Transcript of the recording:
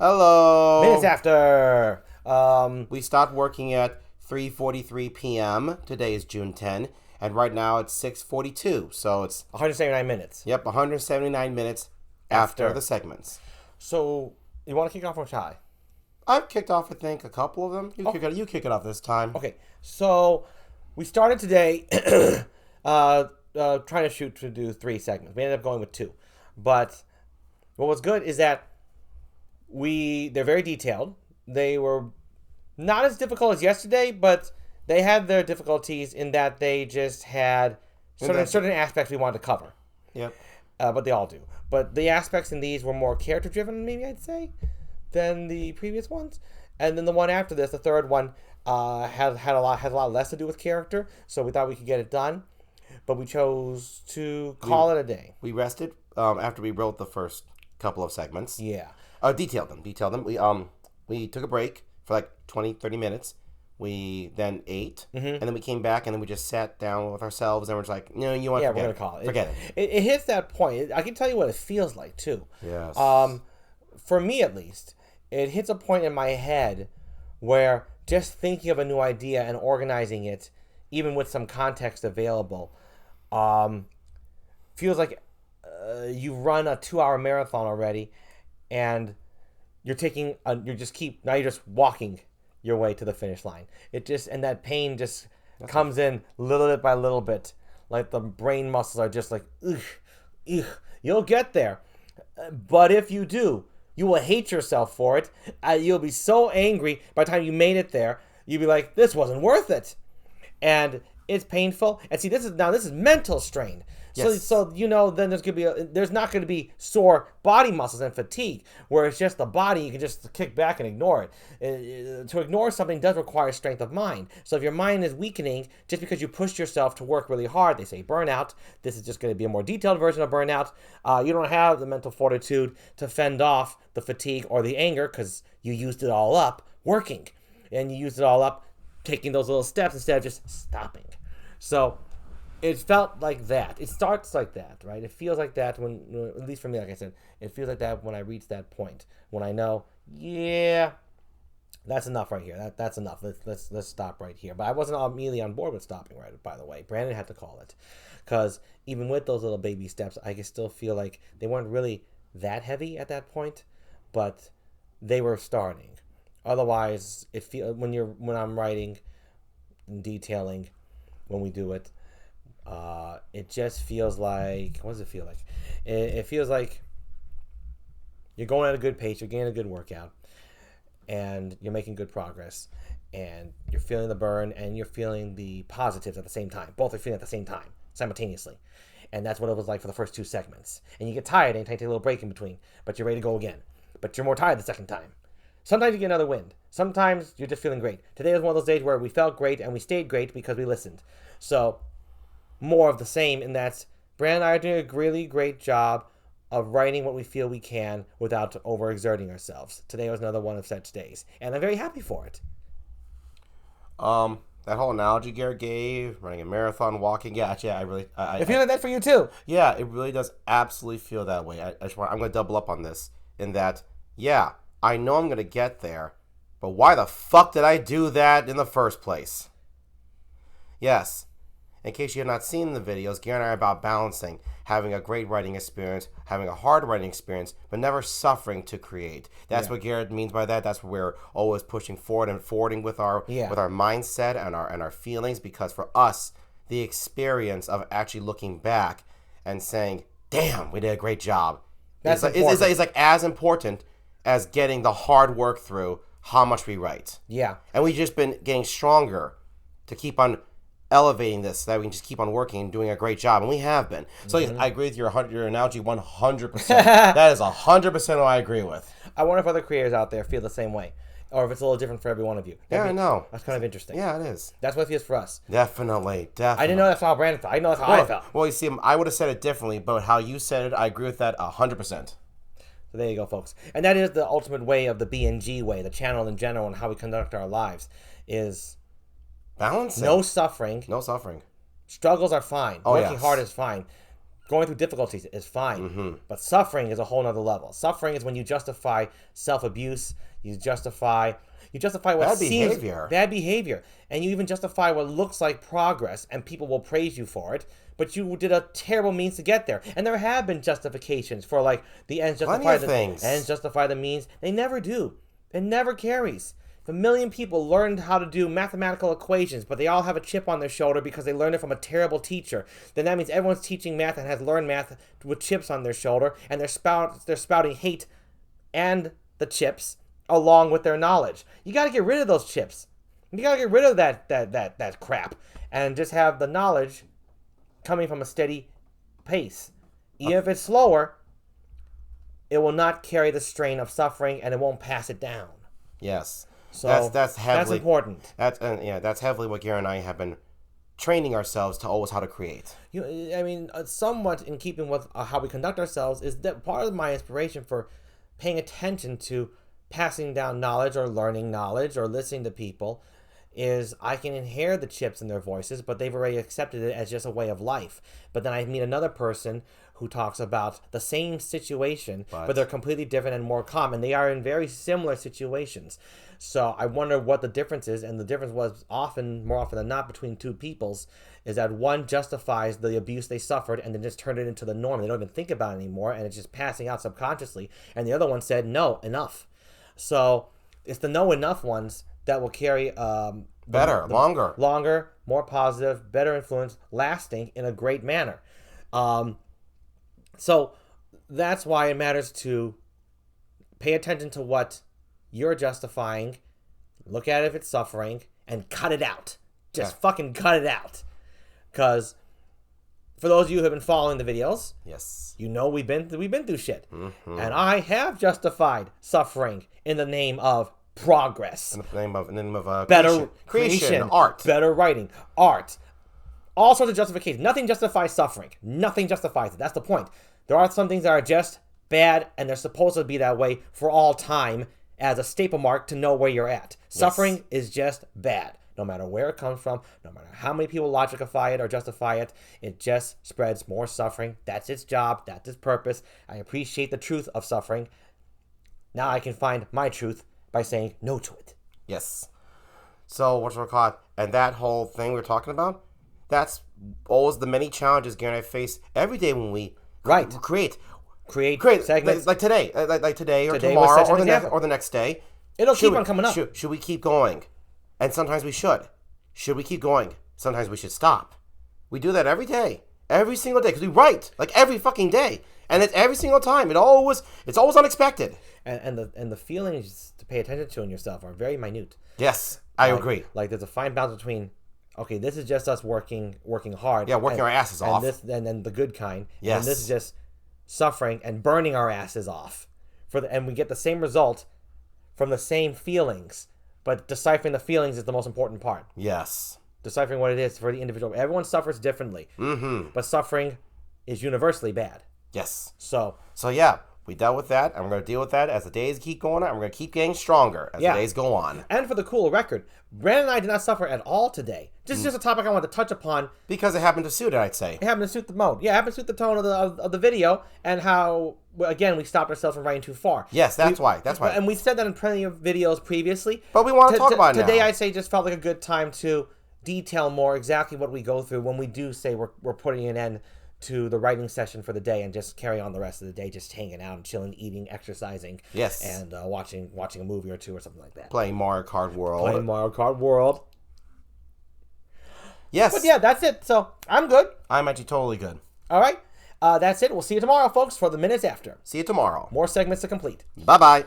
Hello. Minutes after. We stopped working at 3:43 p.m. Today is June 10, and right now it's 6:42. So it's 179 minutes. 179 minutes after the segments. So you want to kick off or shall I? I've kicked off, I think, a couple of them. You kick it off this time. Okay. So we started today trying to shoot to do 3 segments. We ended up going with 2. But what was good is that they're very detailed. They were not as difficult as yesterday, but they had their difficulties in that they just had certain aspects we wanted to cover. Yep. But they all do. But the aspects in these were more character driven, maybe I'd say, than the previous ones. And then the one after this, the third one, has a lot less to do with character. So we thought we could get it done, but we chose to call it a day. We rested after we wrote the first couple of segments. Yeah. Detailed them. We took a break for like 20-30 minutes. We then ate, and then we came back, and then we just sat down with ourselves, and we're just like, no, you want to forget it. We're going to call it. Forget it. It hits that point. I can tell you what it feels like, too. Yes. For me, at least, it hits a point in my head where just thinking of a new idea and organizing it, even with some context available, feels like you run a 2-hour marathon already, and you're just walking your way to the finish line. And that pain just comes in little bit by little bit, like the brain muscles are just like, ugh. You'll get there, but if you do, you will hate yourself for it. You'll be so angry by the time you made it there. You'll be like, this wasn't worth it, and it's painful. And see, this is mental strain. Yes. So then there's not going to be sore body muscles and fatigue, where it's just the body, you can just kick back and ignore it. To ignore something does require strength of mind. So if your mind is weakening just because you pushed yourself to work really hard, they say burnout. This is just going to be a more detailed version of burnout. You don't have the mental fortitude to fend off the fatigue or the anger because you used it all up working, and you used it all up taking those little steps instead of just stopping. So it felt like that. It starts like that, right? It feels like that when, at least for me, like I said, it feels like that when I reach that point, when I know, yeah, that's enough right here. That's enough. Let's stop right here. But I wasn't immediately on board with stopping, right? By the way, Brandon had to call it, because even with those little baby steps, I could still feel like they weren't really that heavy at that point, but they were starting. Otherwise, when I'm writing and detailing, when we do it. It just feels like, what does it feel like? It feels like you're going at a good pace, you're getting a good workout, and you're making good progress, and you're feeling the burn, and you're feeling the positives at the same time. Both are feeling at the same time, simultaneously. And that's what it was like for the first 2 segments. And you get tired anytime you take a little break in between, but you're ready to go again. But you're more tired the second time. Sometimes you get another wind. Sometimes you're just feeling great. Today was one of those days where we felt great, and we stayed great because we listened. So more of the same, in that Brandon and I are doing a really great job of writing what we feel we can without overexerting ourselves. Today was another one of such days, and I'm very happy for it. That whole analogy Garrett gave, running a marathon, walking, I feel like that for you too. Yeah, it really does absolutely feel that way. I'm going to double up on this, in that, yeah, I know I'm going to get there, but why the fuck did I do that in the first place? Yes. In case you have not seen the videos, Garrett and I are about balancing having a great writing experience, having a hard writing experience, but never suffering to create. That's what Garrett means by that. That's what we're always pushing forward and forwarding with our mindset and our feelings, because for us, the experience of actually looking back and saying, damn, we did a great job. It's like as important as getting the hard work through how much we write. Yeah. And we've just been getting stronger to keep on elevating this, so that we can just keep on working and doing a great job, and we have been. So I agree with your analogy 100%. That is 100% what I agree with. I wonder if other creators out there feel the same way, or if it's a little different for every one of you. I know. That's kind of interesting. Yeah, it is. That's what it feels for us. Definitely. I didn't know that's how Brandon felt. I know that's how I felt. Well, you see, I would have said it differently, but how you said it, I agree with that 100%. So there you go, folks. And that is the ultimate way of the BNG way, the channel in general, and how we conduct our lives, is balancing. No suffering. No suffering. Struggles are fine. Working hard is fine. Going through difficulties is fine, but suffering is a whole nother level. Suffering is when you justify self-abuse, you justify what bad behavior, and you even justify what looks like progress, and people will praise you for it. But you did a terrible means to get there, and there have been justifications for like the ends justify the means. They never do. It never carries. If 1 million people learned how to do mathematical equations, but they all have a chip on their shoulder because they learned it from a terrible teacher, then that means everyone's teaching math and has learned math with chips on their shoulder, and they're spouting hate and the chips along with their knowledge. You got to get rid of those chips. You got to get rid of that crap and just have the knowledge coming from a steady pace. Even if it's slower, it will not carry the strain of suffering, and it won't pass it down. Yes. So that's important. That's heavily what Garrett and I have been training ourselves to always how to create. Somewhat in keeping with how we conduct ourselves is that part of my inspiration for paying attention to passing down knowledge or learning knowledge or listening to people is I can hear the chips in their voices, but they've already accepted it as just a way of life. But then I meet another person who talks about the same situation, but they're completely different and more calm, and they are in very similar situations. So I wonder what the difference is, and the difference was more often than not, between two peoples, is that one justifies the abuse they suffered and then just turned it into the norm. They don't even think about it anymore, and it's just passing out subconsciously. And the other one said, no, enough. So it's the no enough ones that will carry longer, more positive, better influence, lasting in a great manner. So that's why it matters to pay attention to what you're justifying, look at it if it's suffering, and cut it out. Just fucking cut it out. Because for those of you who have been following the videos, yes, you know we've been through shit. And I have justified suffering in the name of progress. In the name of better creation, art. Better writing, art. All sorts of justifications. Nothing justifies suffering. Nothing justifies it. That's the point. There are some things that are just bad, and they're supposed to be that way for all time as a staple mark to know where you're at. Yes. Suffering is just bad. No matter where it comes from, no matter how many people logicify it or justify it, it just spreads more suffering. That's its job. That's its purpose. I appreciate the truth of suffering. Now I can find my truth by saying no to it. Yes. So, what's it called? And that whole thing we're talking about, that's always the many challenges Garrett and I face every day when we create segments like today, like today or tomorrow or the next day. It'll keep on coming up. Should we keep going? And sometimes we should. Should we keep going? Sometimes we should stop. We do that every day, every single day, because we write like every fucking day, and it's every single time. It's always unexpected. And the feelings to pay attention to in yourself are very minute. Yes, I agree. Like there's a fine balance between, okay, this is just us working hard. Yeah, working our asses off. And then the good kind. Yes. And this is just suffering and burning our asses off. And we get the same result from the same feelings. But deciphering the feelings is the most important part. Yes. Deciphering what it is for the individual. Everyone suffers differently. But suffering is universally bad. Yes. So yeah, we dealt with that, and we're going to deal with that as the days keep going on, and we're going to keep getting stronger as the days go on. And for the cool record, Brandon and I did not suffer at all today. This is just a topic I wanted to touch upon. Because it happened to suit it, I'd say. It happened to suit the mode. Yeah, it happened to suit the tone of the video, and how, again, we stopped ourselves from writing too far. Yes, that's why. And we said that in plenty of videos previously. But we want to talk about it now. Today, I'd say, just felt like a good time to detail more exactly what we go through when we do say we're putting an end to the writing session for the day, and just carry on the rest of the day, just hanging out and chilling, eating, exercising. Yes. And watching a movie or two or something like that. Playing Mario Kart World. Yes. But yeah, that's it. So I'm good. I'm actually totally good. All right. That's it. We'll see you tomorrow, folks, for the Minutes After. See you tomorrow. More segments to complete. Bye-bye.